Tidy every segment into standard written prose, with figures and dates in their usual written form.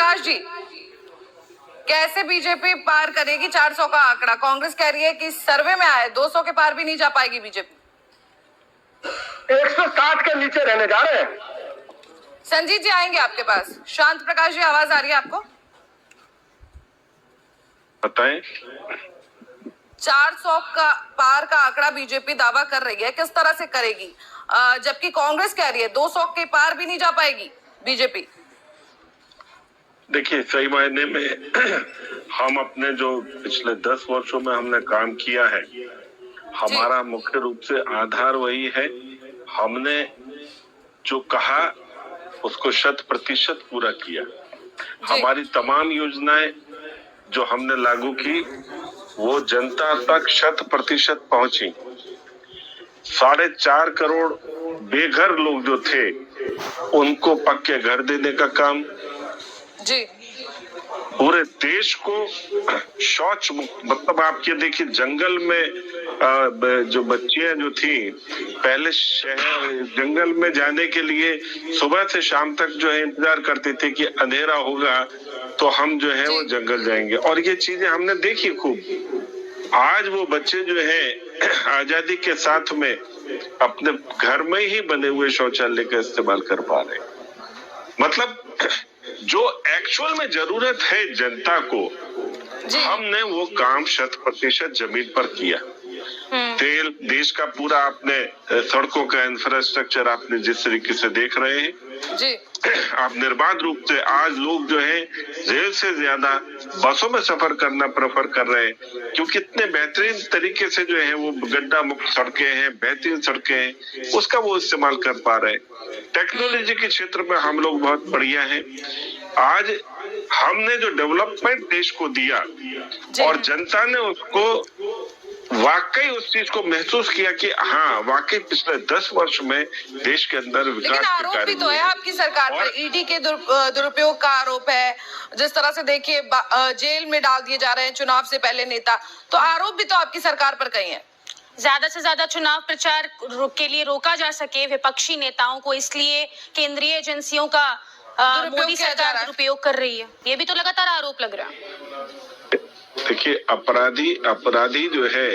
प्रकाश जी, कैसे बीजेपी पार करेगी 400 का आंकड़ा? कांग्रेस कह रही है कि सर्वे में आए 200 के पार भी नहीं जा पाएगी बीजेपी। 160 के नीचे रहने जा रहे हैं। संजीत जी आएंगे आपके पास। शांत प्रकाश जी, आवाज आ रही है आपको? बताएं। 400 का पार का आंकड़ा बीजेपी दावा कर रही है, किस तरह से करेगी? जबकि कांग्रेस कह रही है 200 के पार भी नहीं जा पाएगी बीजेपी। देखिए, सही मायने में हम अपने जो पिछले 10 वर्षों में हमने काम किया है, हमारा मुख्य रूप से आधार वही है। हमने जो कहा उसको 100% पूरा किया। हमारी तमाम योजनाएं जो हमने लागू की वो जनता तक 100% पहुंची। 4.5 करोड़ बेघर लोग जो थे उनको पक्के घर देने का काम जी। पूरे देश को शौच मुक्त, मतलब आप ये देखिए, जंगल में जो बच्चियां जो थी पहले शहर जंगल में जाने के लिए सुबह से शाम तक जो है इंतजार करते थे कि अंधेरा होगा तो हम जो है वो जंगल जाएंगे, और ये चीजें हमने देखी खूब। आज वो बच्चे जो है आजादी के साथ में अपने घर में ही बने हुए शौचालय का इस्तेमाल कर पा रहे हैं। मतलब जो एक्चुअल में जरूरत है जनता को, हमने वो काम 100% जमीन पर किया। तेल देश का पूरा आपने सड़कों का इंफ्रास्ट्रक्चर आपने जिस तरीके से देख रहे हैं जी। आप निर्बाध रूप से आज लोग जो है रेल से ज्यादा बसों में सफर करना प्रेफर कर रहे हैं, क्योंकि इतने बेहतरीन तरीके से जो है वो गड्ढा मुक्त सड़कें हैं, बेहतरीन सड़कें हैं, उसका वो इस्तेमाल कर पा रहे हैं। टेक्नोलॉजी के क्षेत्र में हम लोग बहुत बढ़िया हैं। आज हमने जो डेवलपमेंट देश को दिया और जनता ने उसको वाकई उस चीज को महसूस किया कि हाँ वाकई पिछले 10 वर्ष में देश के अंदर विकास। लेकिन आरोप भी तो है आपकी सरकार पर, ईडी के दुरुपयोग का आरोप है। जिस तरह से देखिए जेल में डाल दिए जा रहे हैं चुनाव से पहले नेता, तो आरोप भी तो आपकी सरकार पर कई है। ज्यादा से ज्यादा चुनाव प्रचार के लिए रोका जा सके विपक्षी नेताओं को, इसलिए केंद्रीय एजेंसियों का मोदी सरकार दुरुपयोग कर रही है, ये भी तो लगातार आरोप लग रहा है। देखिए, अपराधी जो है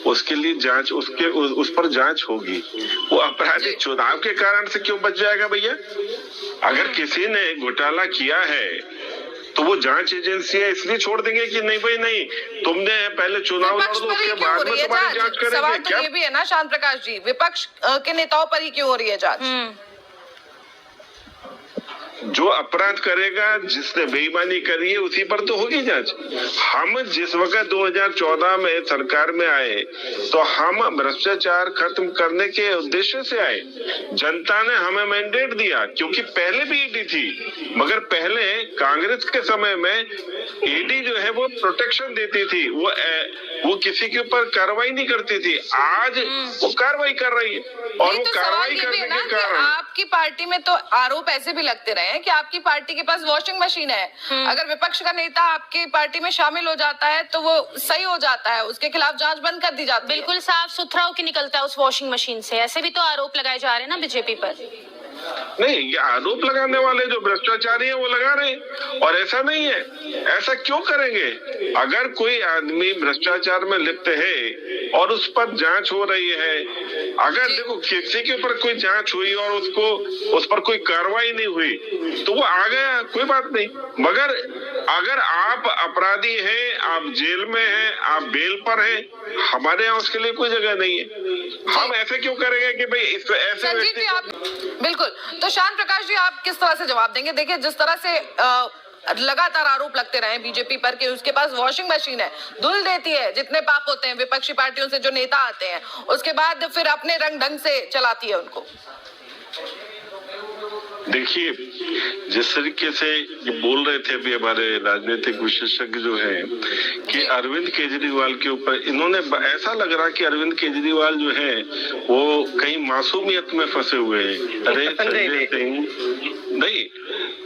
उसके लिए जांच, उस पर जांच होगी। वो अपराधी चुनाव के कारण से क्यों बच जाएगा भैया? अगर किसी ने घोटाला किया है तो वो जांच एजेंसियां इसलिए छोड़ देंगे कि नहीं भाई नहीं, तुमने पहले चुनाव लड़ दो उसके बाद में तुम्हारी जांच करेंगे। सवाल तो ये भी है ना शांत प्रकाश जी, विपक्ष के नेताओं पर ही क्यों हो रही है जांच? जो अपराध करेगा, जिसने बेईमानी करी है उसी पर तो होगी जांच। हम जिस वक्त 2014 में सरकार में आए तो हम भ्रष्टाचार खत्म करने के उद्देश्य से आए। जनता ने हमें मैंडेट दिया, क्योंकि पहले भी ईडी थी, मगर पहले कांग्रेस के समय में ईडी जो है वो प्रोटेक्शन देती थी, वो किसी के ऊपर कार्रवाई नहीं करती थी। आज वो कार्रवाई कर रही है, और वो कार्रवाई करने के कारण आपकी पार्टी में तो आरोप ऐसे भी लगते रहे कि आपकी पार्टी के पास वॉशिंग मशीन है। अगर विपक्ष का नेता आपकी पार्टी में शामिल हो जाता है तो वो सही हो जाता है, उसके खिलाफ जांच बंद कर दी जाती है। बिल्कुल साफ सुथरा होकर निकलता है उस वॉशिंग मशीन से। ऐसे भी तो आरोप लगाए जा रहे हैं ना बीजेपी पर। नहीं, ये आरोप लगाने वाले जो भ्रष्टाचारी हैं वो लगा रहे हैं, और ऐसा नहीं है। ऐसा क्यों करेंगे? अगर कोई आदमी भ्रष्टाचार में लिप्त है और उस पर जांच हो रही है, अगर देखो किसी के ऊपर कोई जांच हुई और उस पर कोई कार्रवाई नहीं हुई तो वो आ गया, कोई बात नहीं। मगर अगर आप अपराधी हैं, आप जेल में हैं, आप बेल पर हैं, हमारे यहाँ उसके लिए कोई जगह नहीं है। हम ऐसे क्यों करेंगे कि भाई इसको ऐसे व्यक्ति को... बिल्कुल। तो शांत प्रकाश जी, आप किस तरह से जवाब देंगे? देखिए, जिस तरह से लगातार आरोप लगते रहे बीजेपी पर कि उसके पास वॉशिंग मशीन है, धुल देती है जितने पाप होते हैं विपक्षी पार्टियों से जो नेता आते हैं, उसके बाद फिर अपने रंग ढंग से चलाती है उनको। देखिए, जिस तरीके से ये बोल रहे थे अभी हमारे राजनीतिक विशेषज्ञ जो है कि अरविंद केजरीवाल के ऊपर, इन्होंने ऐसा लग रहा कि अरविंद केजरीवाल जो है वो कहीं मासूमियत में फंसे हुए हैं। अरे संजय सिंह, नहीं,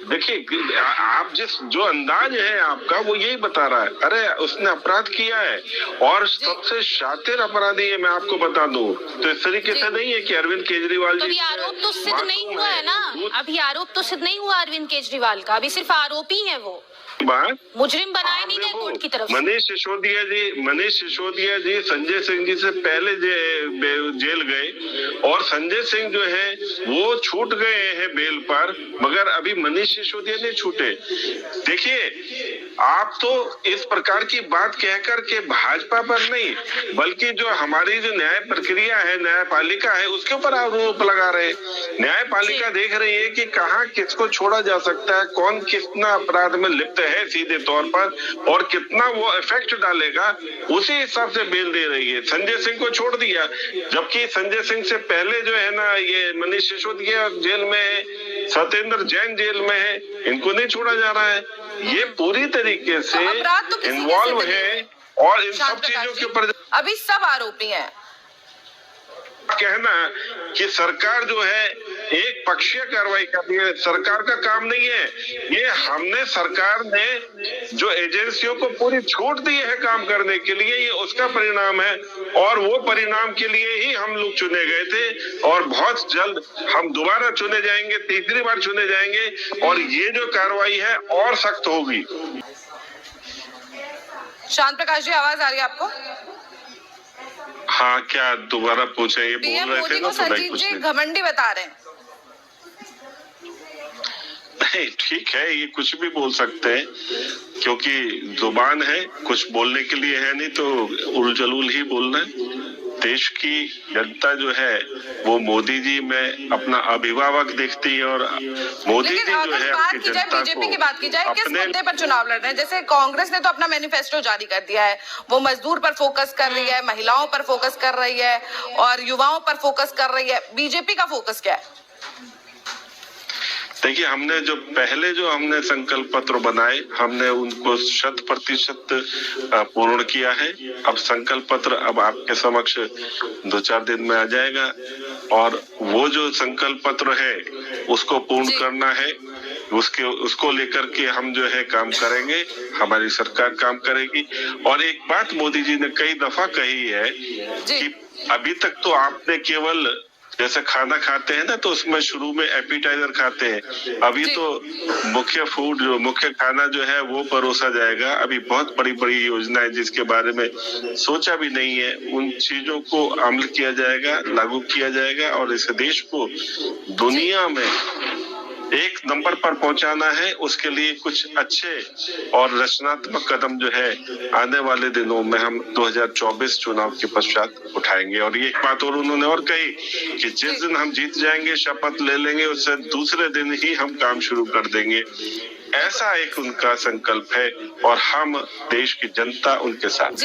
देखिए आप जो अंदाज है आपका वो यही बता रहा है। अरे उसने अपराध किया है और सबसे शातिर अपराधी है, मैं आपको बता दूं। तो इस तरीके से नहीं है कि अरविंद केजरीवाल तो जी अभी आरोप तो सिद्ध नहीं हुआ है ना, अभी आरोप तो सिद्ध नहीं हुआ अरविंद केजरीवाल का, अभी सिर्फ आरोपी है वो, बात मुजरिम बनाए नहीं गए कोर्ट की तरफ से। मनीष सिसोदिया जी संजय सिंह जी से पहले जेल गए और संजय सिंह जो है वो छूट गए हैं बेल पर, मगर अभी मनीष सिसोदिया नहीं छूटे। देखिए आप तो इस प्रकार की बात कहकर के भाजपा पर नहीं बल्कि जो हमारी जो न्याय प्रक्रिया है, न्यायपालिका है, उसके ऊपर आरोप लगा रहे हैं। न्यायपालिका देख रही है कि कहाँ किसको छोड़ा जा सकता है, कौन कितना अपराध में लिप्त है सीधे तौर पर और कितना वो इफेक्ट डालेगा, उसी हिसाब से बेल दे रही है। संजय सिंह को छोड़ दिया, जबकि संजय सिंह से पहले जो है ना ये मनीष सिसोदिया जेल में है, सत्येंद्र जैन जेल में है, इनको नहीं छोड़ा जा रहा है। ये पूरी तरीके से इन्वॉल्व है और इन सब चीजों के ऊपर अभी सब आरोपी हैं। कहना कि सरकार जो है एक पक्षीय कार्रवाई कर रही है, सरकार का काम नहीं है ये। हमने सरकार ने जो एजेंसियों को पूरी छूट दी है काम करने के लिए, ये उसका परिणाम है और वो परिणाम के लिए ही हम लोग चुने गए थे और बहुत जल्द हम दोबारा चुने जाएंगे, तीसरी बार चुने जाएंगे और ये जो कार्रवाई है और सख्त होगी। शांत प्रकाश जी आवाज आ रही है आपको? हाँ, क्या दोबारा पूछे? ये पीएम बोल रहे मोदी थे को ना, तो संजीव जी घमंडी बता रहे हैं। नहीं ठीक है, ये कुछ भी बोल सकते हैं क्योंकि जुबान है, कुछ बोलने के लिए है नहीं तो उलझुल ही बोलना है। देश की जनता जो है वो मोदी जी में अपना अभिभावक देखती है और मोदी जी जो है बात की जाए बीजेपी की बात की जाए, किस मुद्दे पर चुनाव लड़ रहे हैं? जैसे कांग्रेस ने तो अपना मैनिफेस्टो जारी कर दिया है, वो मजदूर पर फोकस कर रही है, महिलाओं पर फोकस कर रही है और युवाओं पर फोकस कर रही है। बीजेपी का फोकस क्या है? देखिए हमने हमने संकल्प पत्र बनाए, हमने उनको 100% पूर्ण किया है। अब संकल्प पत्र अब आपके समक्ष 2-4 दिन में आ जाएगा और वो जो संकल्प पत्र है उसको पूर्ण करना है, उसको लेकर के हम जो है काम करेंगे, हमारी सरकार काम करेगी। और एक बात मोदी जी ने कई दफा कही है कि अभी तक तो आपने केवल जैसे खाना खाते हैं ना तो उसमें शुरू में एपिटाइजर खाते हैं, अभी तो मुख्य खाना जो है वो परोसा जाएगा। अभी बहुत बड़ी बड़ी योजनाएं जिसके बारे में सोचा भी नहीं है, उन चीजों को अमल किया जाएगा, लागू किया जाएगा और इस देश को दुनिया में एक नंबर पर पहुंचाना है। उसके लिए कुछ अच्छे और रचनात्मक कदम जो है आने वाले दिनों में हम 2024 चुनाव के पश्चात उठाएंगे। और ये एक बात और उन्होंने और कही कि जिस दिन हम जीत जाएंगे, शपथ ले लेंगे, उससे दूसरे दिन ही हम काम शुरू कर देंगे। ऐसा एक उनका संकल्प है और हम देश की जनता उनके साथ।